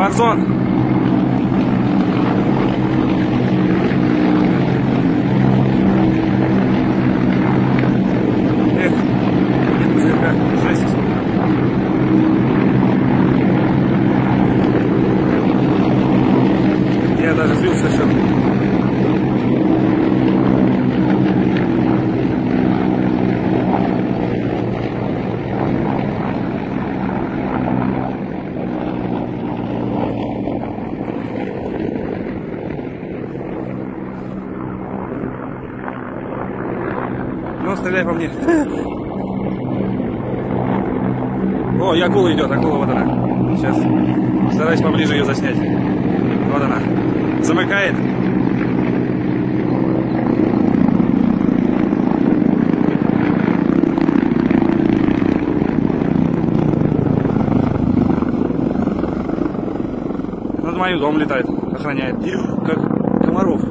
Варзон. Эх, нет пузырька, жесть. Я даже сбил совершенно. Ну, стреляй по мне. О, и акула идет, акула, вот она. Сейчас стараюсь поближе ее заснять. Вот она. Замыкает. Над моим домом летает, охраняет. Как комаров.